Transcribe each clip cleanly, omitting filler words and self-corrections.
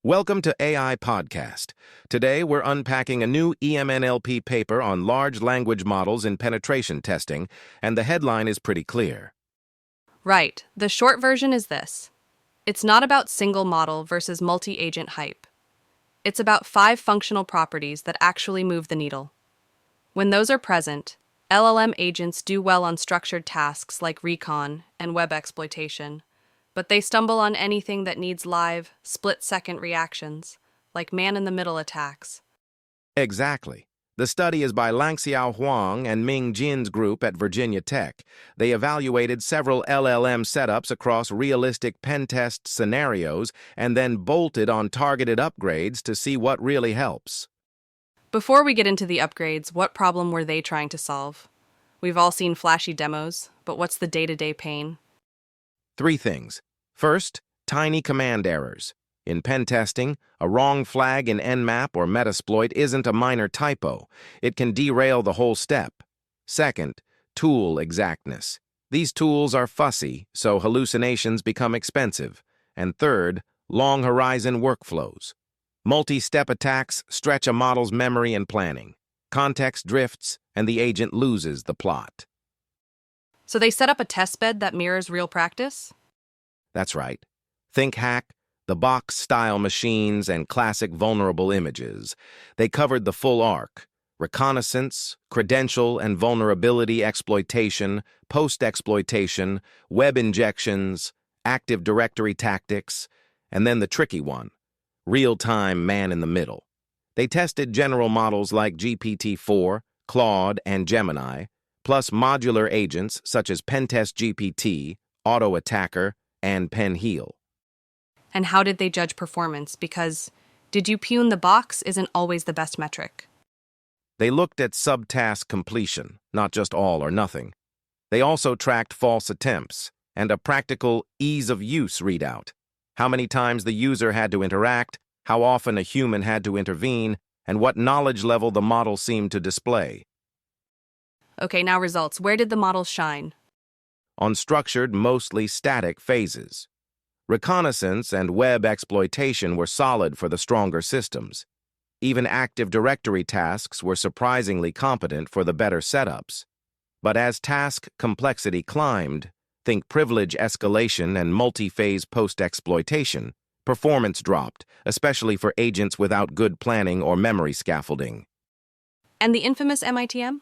Welcome to AI Podcast. Today, we're unpacking a new EMNLP paper on large language models in penetration testing, and the headline is pretty clear. Right. The short version is this. It's not about single model versus multi-agent hype. It's about 5 functional properties that actually move the needle. When those are present, LLM agents do well on structured tasks like recon and web exploitation, but they stumble on anything that needs live, split-second reactions, like man-in-the-middle attacks. Exactly. The study is by Lanxiao Huang and Ming group at Virginia Tech. They evaluated several LLM setups across realistic pen test scenarios and then bolted on targeted upgrades to see what really helps. Before we get into the upgrades, what problem were they trying to solve? We've all seen flashy demos, but what's the day-to-day pain? 3 things. First, tiny command errors. In pen testing, a wrong flag in Nmap or Metasploit isn't a minor typo. It can derail the whole step. Second, tool exactness. These tools are fussy, so hallucinations become expensive. And third, long horizon workflows. Multi-step attacks stretch a model's memory and planning. Context drifts, and the agent loses the plot. So they set up a testbed that mirrors real practice? That's right. Think hack, the box-style machines, and classic vulnerable images. They covered the full arc: reconnaissance, credential and vulnerability exploitation, post-exploitation, web injections, Active Directory tactics, and then the tricky one, real-time man-in-the-middle. They tested general models like GPT-4, Claude, and Gemini, plus modular agents such as Pentest GPT, Auto Attacker, and Penheal. And how did they judge performance? Because did you pwn the box isn't always the best metric. They looked at subtask completion, not just all or nothing. They also tracked false attempts and a practical ease of use readout: how many times the user had to interact, how often a human had to intervene, and what knowledge level the model seemed to display. Okay, now results. Where did the models shine? On structured, mostly static phases. Reconnaissance and web exploitation were solid for the stronger systems. Even Active Directory tasks were surprisingly competent for the better setups. But as task complexity climbed, think privilege escalation and multi-phase post-exploitation, performance dropped, especially for agents without good planning or memory scaffolding. And the infamous MITM?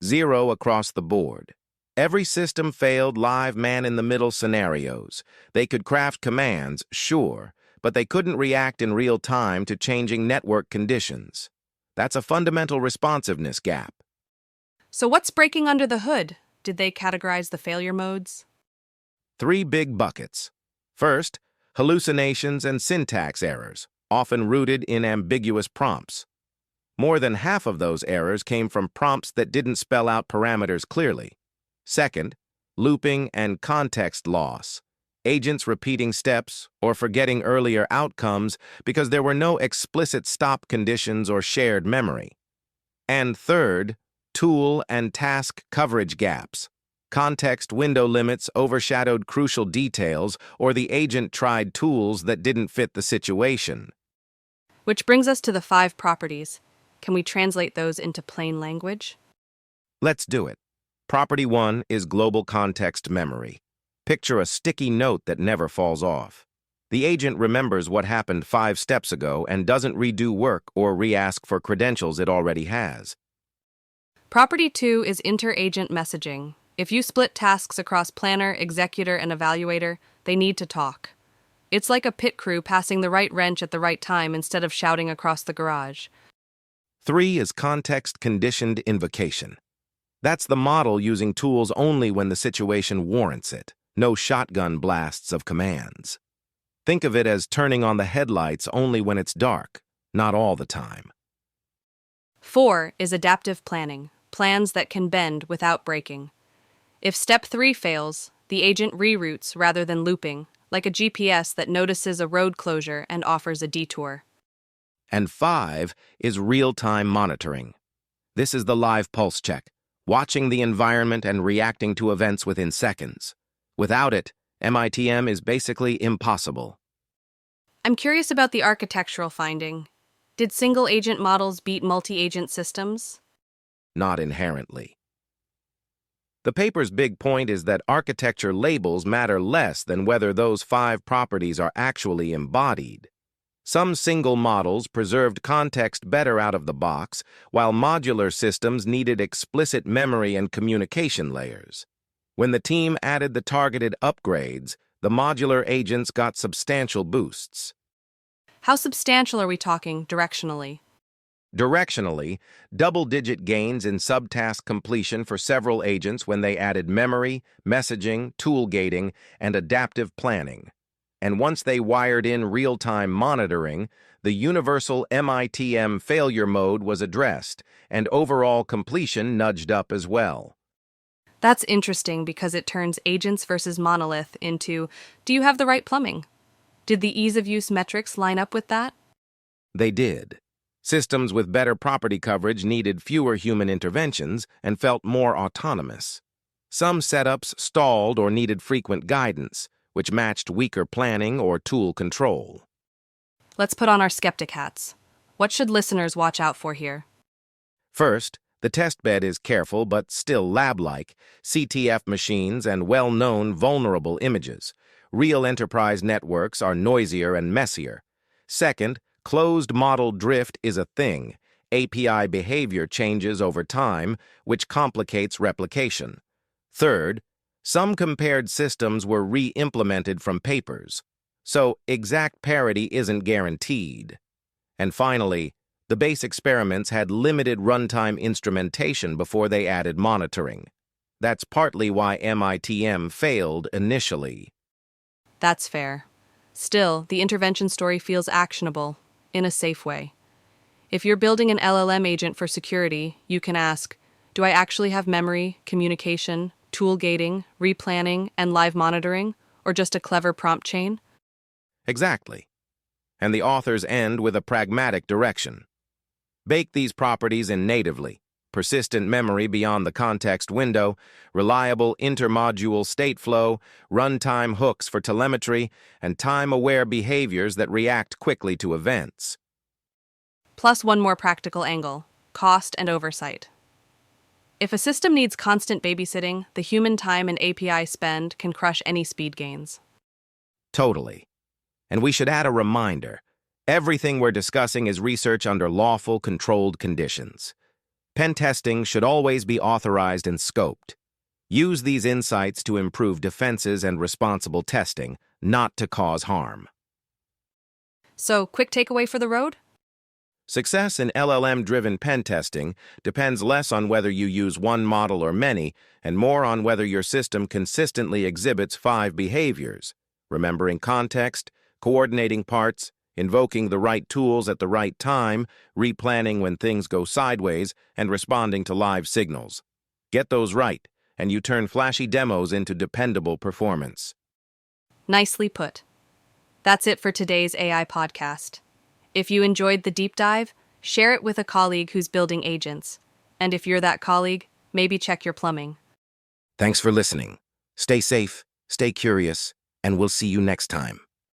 0 across the board. Every system failed live man-in-the-middle scenarios. They could craft commands, sure, but they couldn't react in real time to changing network conditions. That's a fundamental responsiveness gap. So what's breaking under the hood? Did they categorize the failure modes? 3 big buckets. First, hallucinations and syntax errors, often rooted in ambiguous prompts. More than half of those errors came from prompts that didn't spell out parameters clearly. Second, looping and context loss. Agents repeating steps or forgetting earlier outcomes because there were no explicit stop conditions or shared memory. And third, tool and task coverage gaps. Context window limits overshadowed crucial details, or the agent tried tools that didn't fit the situation. Which brings us to the 5 properties. Can we translate those into plain language? Let's do it. Property 1 is global context memory. Picture a sticky note that never falls off. The agent remembers what happened 5 steps ago and doesn't redo work or re-ask for credentials it already has. Property 2 is inter-agent messaging. If you split tasks across planner, executor, and evaluator, they need to talk. It's like a pit crew passing the right wrench at the right time instead of shouting across the garage. 3 is context-conditioned invocation. That's the model using tools only when the situation warrants it. No shotgun blasts of commands. Think of it as turning on the headlights only when it's dark, not all the time. 4 is adaptive planning, plans that can bend without breaking. If step 3 fails, the agent reroutes rather than looping, like a GPS that notices a road closure and offers a detour. And 5 is real-time monitoring. This is the live pulse check, watching the environment and reacting to events within seconds. Without it, MITM is basically impossible. I'm curious about the architectural finding. Did single-agent models beat multi-agent systems? Not inherently. The paper's big point is that architecture labels matter less than whether those 5 properties are actually embodied. Some single models preserved context better out of the box, while modular systems needed explicit memory and communication layers. When the team added the targeted upgrades, the modular agents got substantial boosts. How substantial are we talking directionally? Directionally, double-digit gains in subtask completion for several agents when they added memory, messaging, tool gating, and adaptive planning. And once they wired in real-time monitoring, the universal MITM failure mode was addressed, and overall completion nudged up as well. That's interesting because it turns agents versus monolith into, do you have the right plumbing? Did the ease-of-use metrics line up with that? They did. Systems with better property coverage needed fewer human interventions and felt more autonomous. Some setups stalled or needed frequent guidance, which matched weaker planning or tool control. Let's put on our skeptic hats. What should listeners watch out for here? First, the testbed is careful but still lab-like, CTF machines and well-known vulnerable images. Real enterprise networks are noisier and messier. Second, closed model drift is a thing. API behavior changes over time, which complicates replication. Third, some compared systems were re-implemented from papers, so exact parity isn't guaranteed. And finally, the base experiments had limited runtime instrumentation before they added monitoring. That's partly why MITM failed initially. That's fair. Still, the intervention story feels actionable, in a safe way. If you're building an LLM agent for security, you can ask, do I actually have memory, communication, tool gating, replanning, and live monitoring, or just a clever prompt chain? Exactly. And the authors end with a pragmatic direction. Bake these properties in natively, persistent memory beyond the context window, reliable intermodule state flow, runtime hooks for telemetry, and time-aware behaviors that react quickly to events. Plus one more practical angle, cost and oversight. If a system needs constant babysitting, the human time and API spend can crush any speed gains. Totally. And we should add a reminder. Everything we're discussing is research under lawful, controlled conditions. Pen testing should always be authorized and scoped. Use these insights to improve defenses and responsible testing, not to cause harm. So, quick takeaway for the road? Success in LLM-driven pen testing depends less on whether you use one model or many, and more on whether your system consistently exhibits 5 behaviors: remembering context, coordinating parts, invoking the right tools at the right time, replanning when things go sideways, and responding to live signals. Get those right, and you turn flashy demos into dependable performance. Nicely put. That's it for today's AI podcast. If you enjoyed the deep dive, share it with a colleague who's building agents. And if you're that colleague, maybe check your plumbing. Thanks for listening. Stay safe, stay curious, and we'll see you next time.